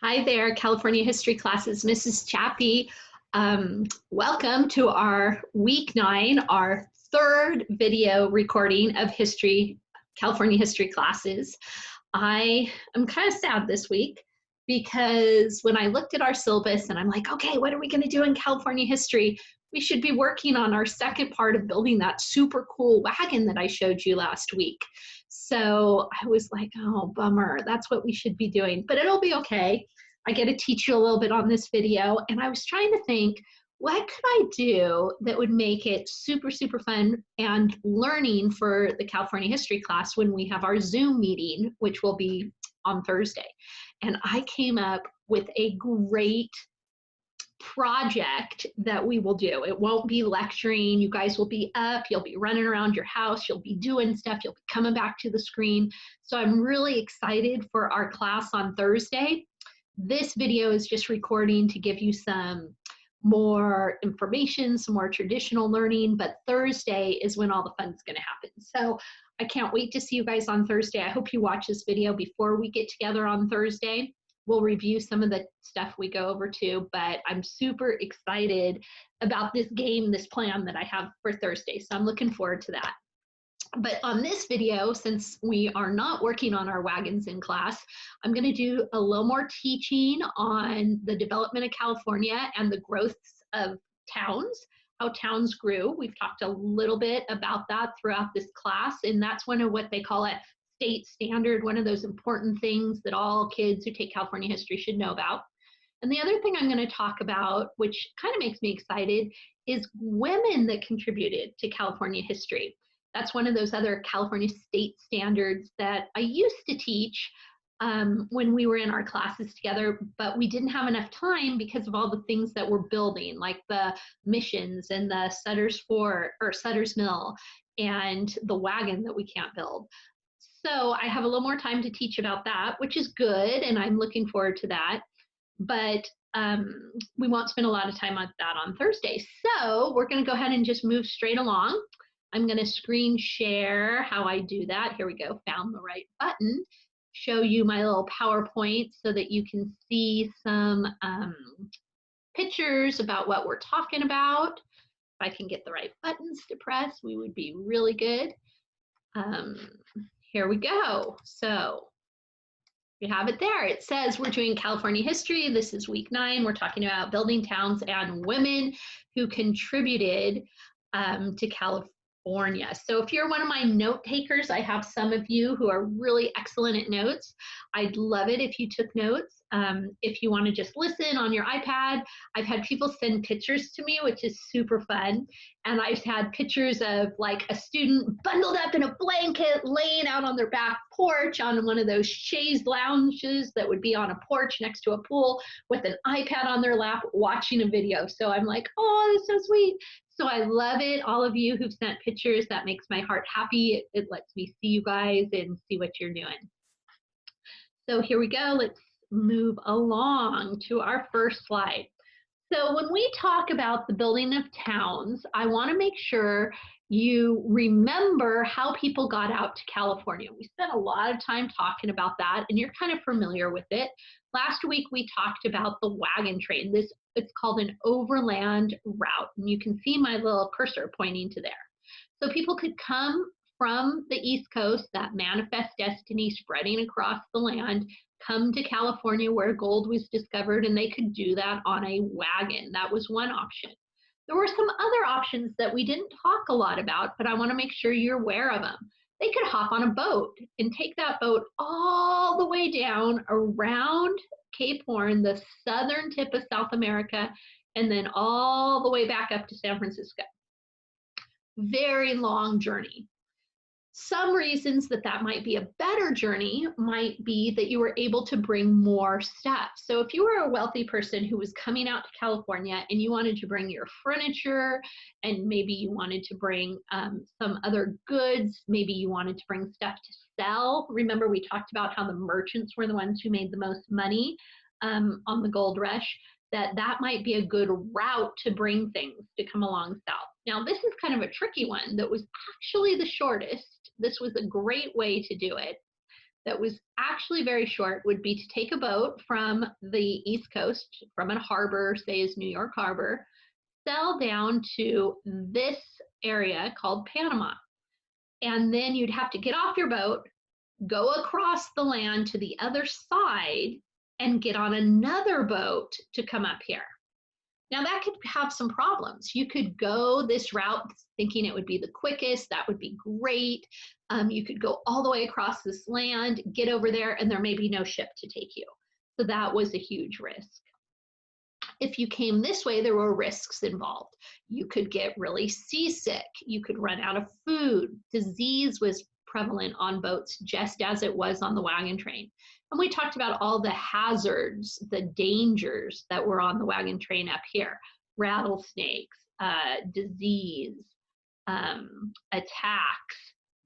Hi there, California history classes. Mrs. Chappie. Welcome to our week 9, our third video recording of California history classes. I am kind of sad this week because when I looked at our syllabus and I'm like, okay, what are we going to do in California history? We should be working on our second part of building that super cool wagon that I showed you last week. So I was like, oh, bummer. That's what we should be doing, but it'll be okay. I get to teach you a little bit on this video. And I was trying to think, what could I do that would make it super, super fun and learning for the California history class when we have our Zoom meeting, which will be on Thursday. And I came up with a great project that we will do. It won't be lecturing. You guys will be up, you'll be running around your house, you'll be doing stuff, you'll be coming back to the screen. So I'm really excited for our class on Thursday. This video is just recording to give you some more information, some more traditional learning, but Thursday is when all the fun's gonna happen. So I can't wait to see you guys on Thursday. I hope you watch this video before we get together on Thursday. We'll review some of the stuff we go over to, but I'm super excited about this game, this plan that I have for Thursday. So I'm looking forward to that. But on this video, since we are not working on our wagons in class, I'm going to do a little more teaching on the development of California and the growth of towns, how towns grew. We've talked a little bit about that throughout this class, and that's one of what they call a state standard, one of those important things that all kids who take California history should know about. And the other thing I'm going to talk about, which kind of makes me excited, is women that contributed to California history. That's one of those other California state standards that I used to teach when we were in our classes together, but we didn't have enough time because of all the things that we're building, like the missions and the Sutter's Fort or Sutter's Mill and the wagon that we can't build. So I have a little more time to teach about that, which is good, and I'm looking forward to that. But we won't spend a lot of time on that on Thursday. So we're going to go ahead and just move straight along. I'm going to screen share how I do that. Here we go, found the right button. Show you my little PowerPoint so that you can see some pictures about what we're talking about. If I can get the right buttons to press, we would be really good. Here we go. So you have it there. It says we're doing California history. This is week 9. We're talking about building towns and women who contributed to California. So if you're one of my note takers, I have some of you who are really excellent at notes. I'd love it if you took notes. If you want to just listen on your iPad, I've had people send pictures to me, which is super fun. And I've had pictures of like a student bundled up in a blanket, laying out on their back porch on one of those chaise lounges that would be on a porch next to a pool with an iPad on their lap watching a video. So I'm like, oh, that's so sweet. So I love it. All of you who've sent pictures, that makes my heart happy. It lets me see you guys and see what you're doing. So here we go. Let's move along to our first slide. So when we talk about the building of towns, I want to make sure you remember how people got out to California. We spent a lot of time talking about that, and you're kind of familiar with it. Last week, we talked about the wagon train. It's called an overland route, and you can see my little cursor pointing to there. So people could come from the East Coast, that manifest destiny spreading across the land, come to California where gold was discovered, and they could do that on a wagon. That was one option. There were some other options that we didn't talk a lot about, but I want to make sure you're aware of them. They could hop on a boat and take that boat all the way down around Cape Horn, the southern tip of South America, and then all the way back up to San Francisco. Very long journey. Some reasons that might be a better journey might be that you were able to bring more stuff. So if you were a wealthy person who was coming out to California and you wanted to bring your furniture, and maybe you wanted to bring some other goods, maybe you wanted to bring stuff to sell. Remember, we talked about how the merchants were the ones who made the most money on the gold rush, that might be a good route to bring things to come along south. Now, this is kind of a tricky one that was actually the shortest. This was a great way to do it. that was actually very short would be to take a boat from the East Coast, from a harbor, say is New York Harbor, sail down to this area called Panama. And then you'd have to get off your boat, go across the land to the other side, and get on another boat to come up here. Now that could have some problems. You could go this route thinking it would be the quickest, that would be great. You could go all the way across this land, get over there, and there may be no ship to take you. So that was a huge risk. If you came this way, there were risks involved. You could get really seasick. You could run out of food. Disease was prevalent on boats just as it was on the wagon train. And we talked about all the hazards, the dangers that were on the wagon train up here: rattlesnakes, disease, attacks,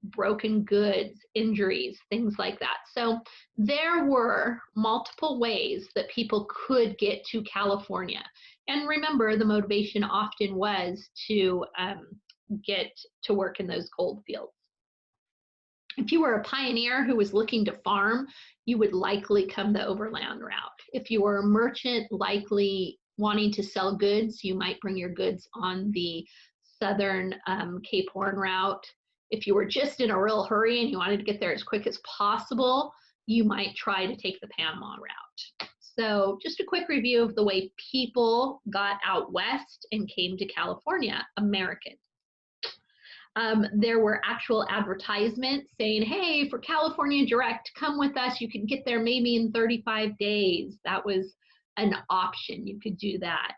broken goods, injuries, things like that. So there were multiple ways that people could get to California. And remember, the motivation often was to get to work in those gold fields. If you were a pioneer who was looking to farm, you would likely come the overland route. If you were a merchant likely wanting to sell goods, you might bring your goods on the southern Cape Horn route. If you were just in a real hurry and you wanted to get there as quick as possible, you might try to take the Panama route. So just a quick review of the way people got out west and came to California, Americans. There were actual advertisements saying, hey, for California Direct, come with us. You can get there maybe in 35 days. That was an option. You could do that.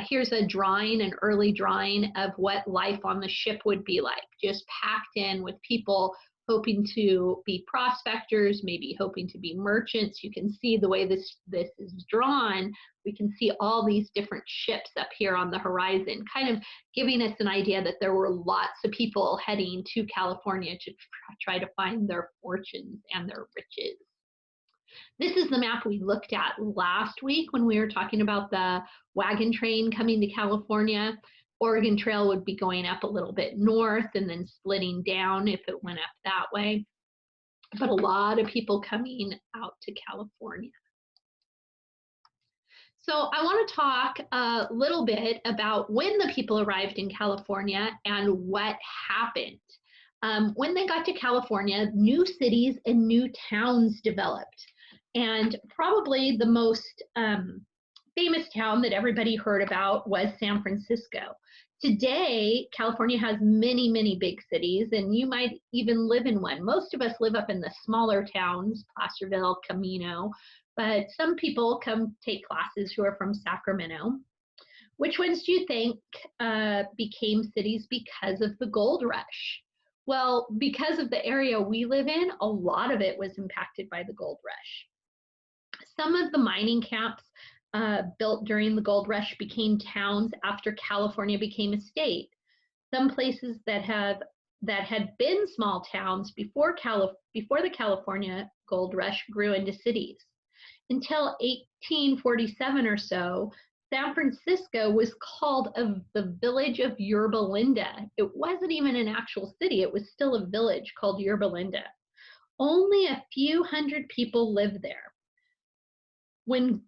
Here's a drawing, an early drawing of what life on the ship would be like, just packed in with people hoping to be prospectors, maybe hoping to be merchants. You can see the way this is drawn. We can see all these different ships up here on the horizon, kind of giving us an idea that there were lots of people heading to California to try to find their fortunes and their riches. This is the map we looked at last week when we were talking about the wagon train coming to California. Oregon Trail would be going up a little bit north and then splitting down if it went up that way. But a lot of people coming out to California. So I want to talk a little bit about when the people arrived in California and what happened. When they got to California, new cities and new towns developed. And probably the most famous town that everybody heard about was San Francisco. Today, California has many, many big cities, and you might even live in one. Most of us live up in the smaller towns, Placerville, Camino, but some people come take classes who are from Sacramento. Which ones do you think became cities because of the gold rush? Well, because of the area we live in, a lot of it was impacted by the gold rush. Some of the mining camps built during the gold rush became towns after California became a state. Some places that had been small towns before the California gold rush grew into cities. Until 1847 or so, San Francisco was called the village of Yerba Linda. It wasn't even an actual city, it was still a village called Yerba Linda. Only a few hundred people lived there. When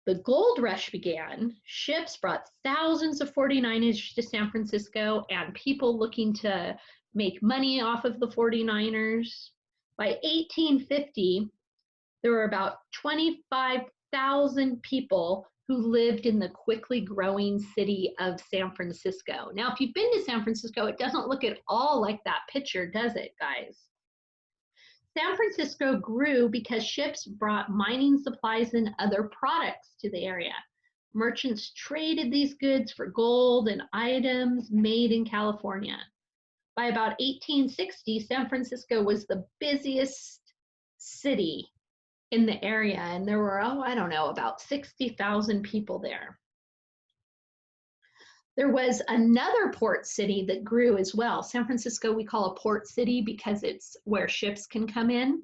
the gold rush began, ships brought thousands of 49ers to San Francisco and people looking to make money off of the 49ers. By 1850, there were about 25,000 people who lived in the quickly growing city of San Francisco. Now, if you've been to San Francisco, it doesn't look at all like that picture, does it, guys? San Francisco grew because ships brought mining supplies and other products to the area. Merchants traded these goods for gold and items made in California. By about 1860, San Francisco was the busiest city in the area, and there were, about 60,000 people there. There was another port city that grew as well. San Francisco we call a port city because it's where ships can come in.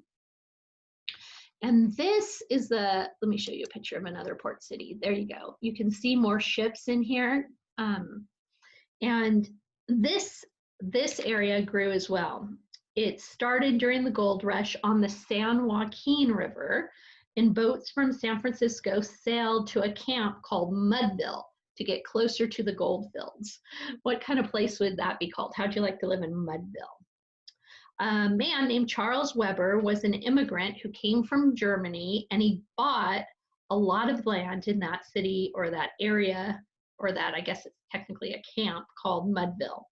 And this is let me show you a picture of another port city. There you go. You can see more ships in here. And this area grew as well. It started during the gold rush on the San Joaquin River, and boats from San Francisco sailed to a camp called Mudville to get closer to the gold fields. What kind of place would that be called? How'd you like to live in Mudville? A man named Charles Weber was an immigrant who came from Germany, and he bought a lot of land in that city or that area, or that, I guess it's technically a camp called Mudville.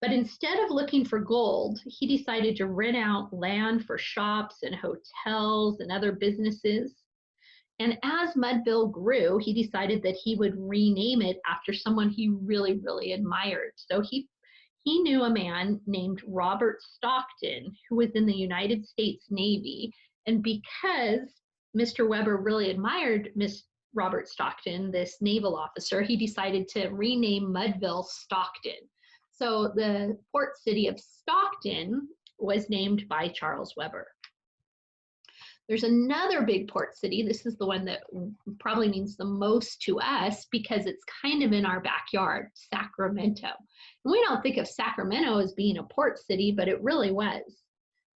But instead of looking for gold, he decided to rent out land for shops and hotels and other businesses. And as Mudville grew, he decided that he would rename it after someone he really, really admired. So he knew a man named Robert Stockton, who was in the United States Navy. And because Mr. Weber really admired Robert Stockton, this naval officer, he decided to rename Mudville Stockton. So the port city of Stockton was named by Charles Weber. There's another big port city. This is the one that probably means the most to us because it's kind of in our backyard, Sacramento. And we don't think of Sacramento as being a port city, but it really was.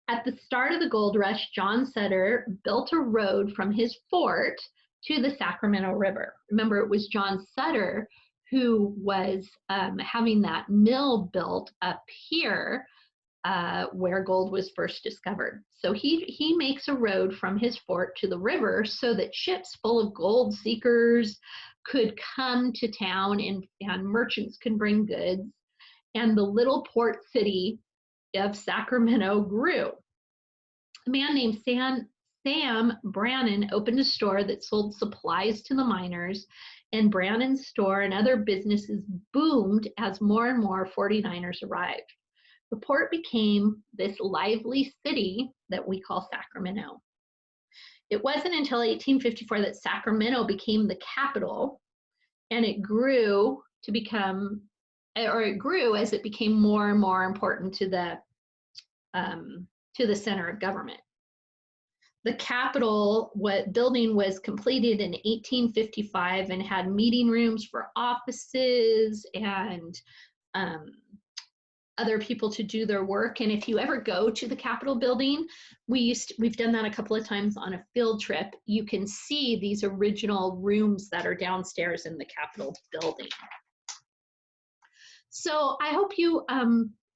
At the start of the gold rush, John Sutter built a road from his fort to the Sacramento River. Remember, it was John Sutter who was having that mill built up here where gold was first discovered. So he makes a road from his fort to the river so that ships full of gold seekers could come to town and merchants can bring goods. And the little port city of Sacramento grew. A man named Sam Brannan opened a store that sold supplies to the miners, and Brannan's store and other businesses boomed as more and more 49ers arrived. The port became this lively city that we call Sacramento. It wasn't until 1854 that Sacramento became the capital, and it grew to become, or it grew as it became more and more important to the center of government. The Capitol building was completed in 1855 and had meeting rooms for offices and other people to do their work. And if you ever go to the Capitol building, we've done that a couple of times on a field trip. You can see these original rooms that are downstairs in the Capitol building. So I hope you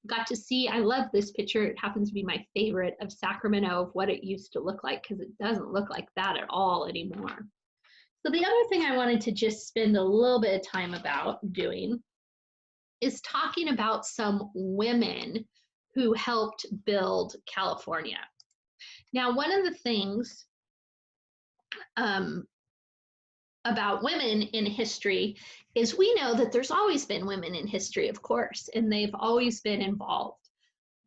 got to see, I love this picture. It happens to be my favorite of Sacramento, of what it used to look like, because it doesn't look like that at all anymore. So the other thing I wanted to just spend a little bit of time about doing is talking about some women who helped build California. Now, one of the things about women in history is we know that there's always been women in history, of course, and they've always been involved.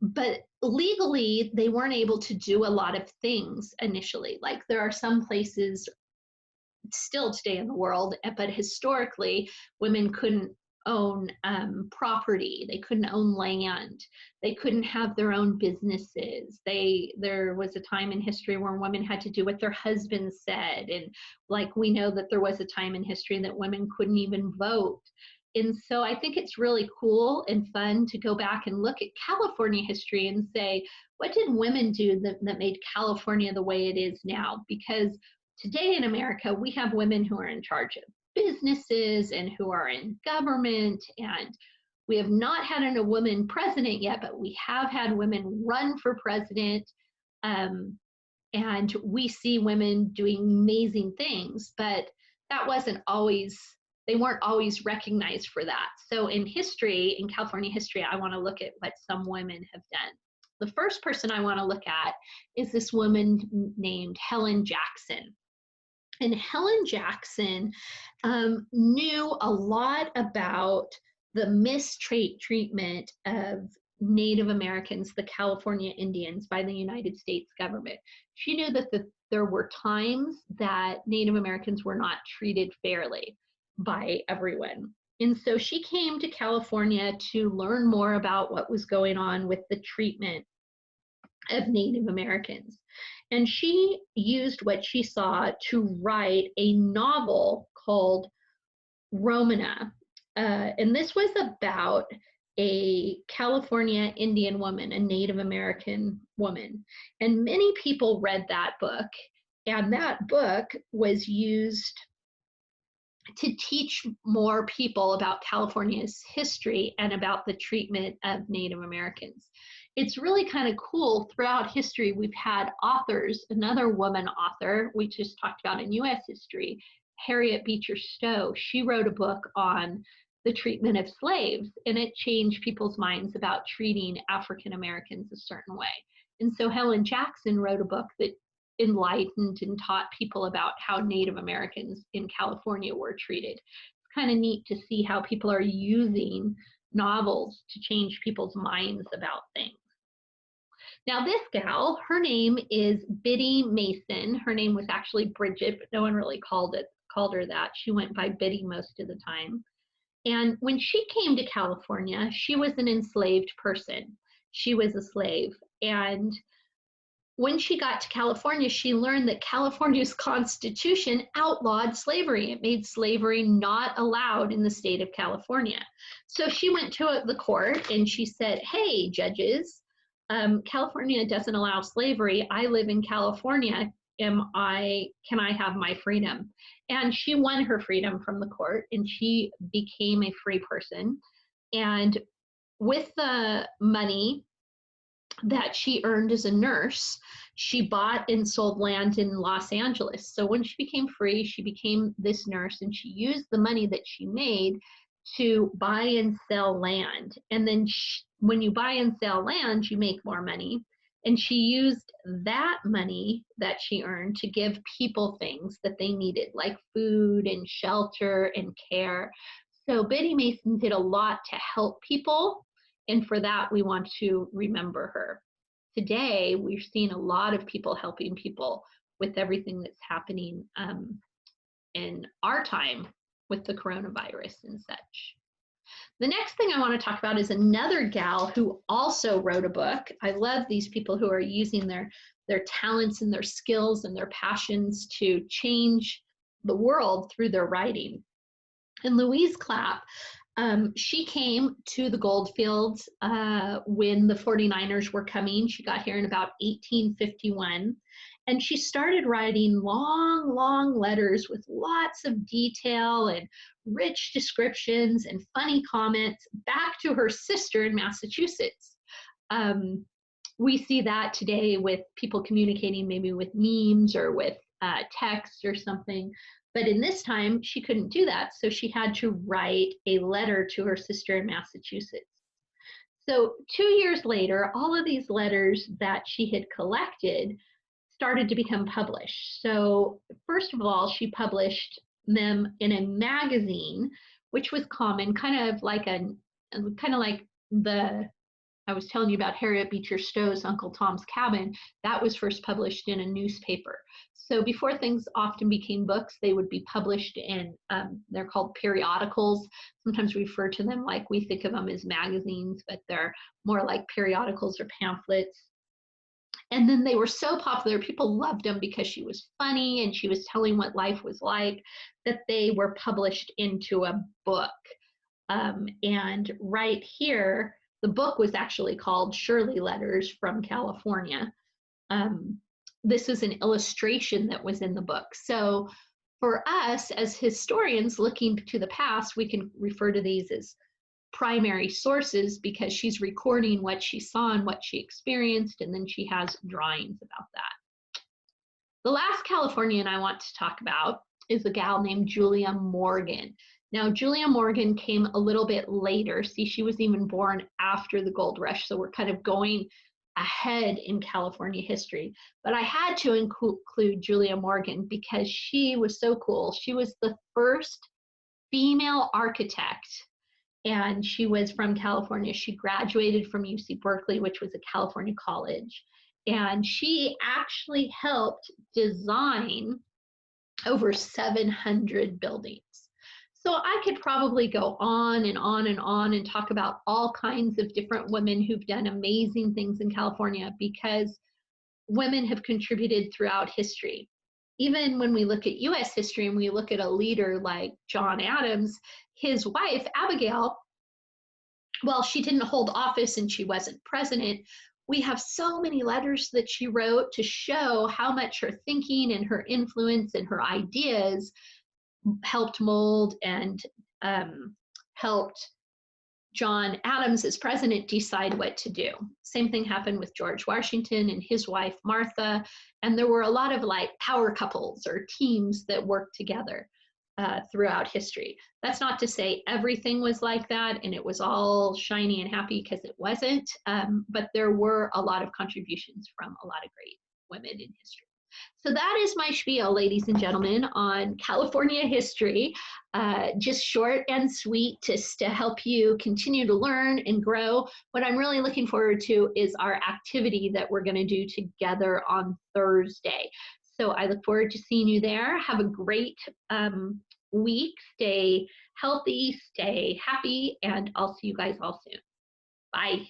But legally, they weren't able to do a lot of things initially. Like there are some places still today in the world, but historically, women couldn't own property. They couldn't own land. They couldn't have their own businesses. There was a time in history where women had to do what their husbands said. And like we know that there was a time in history that women couldn't even vote. And so I think it's really cool and fun to go back and look at California history and say, what did women do that made California the way it is now? Because today in America, we have women who are in charge of businesses and who are in government, and we have not had a woman president yet, but we have had women run for president, and we see women doing amazing things, but that wasn't always, they weren't always recognized for that. So in history, in California history, I want to look at what some women have done. The first person I want to look at is this woman named Helen Jackson. And Helen Jackson knew a lot about the mistreatment of Native Americans, the California Indians, by the United States government. She knew that there were times that Native Americans were not treated fairly by everyone. And so she came to California to learn more about what was going on with the treatment of Native Americans. And she used what she saw to write a novel called Romana. And this was about a California Indian woman, a Native American woman. And many people read that book, and that book was used to teach more people about California's history and about the treatment of Native Americans. It's really kind of cool. Throughout history, we've had authors, another woman author we just talked about in US history, Harriet Beecher Stowe. She wrote a book on the treatment of slaves, and it changed people's minds about treating African Americans a certain way. And so Helen Jackson wrote a book that enlightened and taught people about how Native Americans in California were treated. It's kind of neat to see how people are using novels to change people's minds about things. Now this gal, her name is Biddy Mason. Her name was actually Bridget, but no one really called her that. She went by Biddy most of the time. And when she came to California, she was an enslaved person. She was a slave. And when she got to California, she learned that California's constitution outlawed slavery. It made slavery not allowed in the state of California. So she went to the court and she said, hey, judges, California doesn't allow slavery. I live in California. Can I have my freedom? And she won her freedom from the court and she became a free person. And with the money that she earned as a nurse, she bought and sold land in Los Angeles. So when she became free, she became this nurse and she used the money that she made to buy and sell land. And then when you buy and sell land, you make more money. And she used that money that she earned to give people things that they needed, like food and shelter and care. So Biddy Mason did a lot to help people. And for that, we want to remember her. Today, we're seeing a lot of people helping people with everything that's happening in our time with the coronavirus and such. The next thing I want to talk about is another gal who also wrote a book. I love these people who are using their talents and their skills and their passions to change the world through their writing. And Louise Clapp, she came to the Goldfields when the 49ers were coming. She got here in about 1851. And she started writing long, long letters with lots of detail and rich descriptions and funny comments back to her sister in Massachusetts. We see that today with people communicating maybe with memes or with text or something. But in this time, she couldn't do that. So she had to write a letter to her sister in Massachusetts. So 2 years later, all of these letters that she had collected started to become published. So first of all, she published them in a magazine, which was common, kind of like I was telling you about Harriet Beecher Stowe's Uncle Tom's Cabin. That was first published in a newspaper. So before things often became books, they would be published in, they're called periodicals. Sometimes we refer to them like we think of them as magazines, but they're more like periodicals or pamphlets. And then they were so popular, people loved them because she was funny and she was telling what life was like, that they were published into a book. And right here, the book was actually called Shirley Letters from California. This is an illustration that was in the book. So for us as historians looking to the past, we can refer to these as primary sources because she's recording what she saw and what she experienced, and then she has drawings about that. The last Californian I want to talk about is a gal named Julia Morgan. Now, Julia Morgan came a little bit later. See, she was even born after the gold rush, so we're kind of going ahead in California history. But I had to include Julia Morgan because she was so cool. She was the first female architect, and she was from California. She graduated from UC Berkeley, which was a California college, and she actually helped design over 700 buildings. So I could probably go on and on and on and talk about all kinds of different women who've done amazing things in California because women have contributed throughout history. Even when we look at US history and we look at a leader like John Adams, his wife, Abigail, while she didn't hold office and she wasn't president, we have so many letters that she wrote to show how much her thinking and her influence and her ideas helped mold and helped John Adams, as president, decide what to do. Same thing happened with George Washington and his wife, Martha. And there were a lot of like power couples or teams that worked together throughout history. That's not to say everything was like that and it was all shiny and happy, because it wasn't. But there were a lot of contributions from a lot of great women in history. So that is my spiel, ladies and gentlemen, on California history. Just short and sweet, just to help you continue to learn and grow. What I'm really looking forward to is our activity that we're going to do together on Thursday. So I look forward to seeing you there. Have a great week. Stay healthy, stay happy, and I'll see you guys all soon. Bye.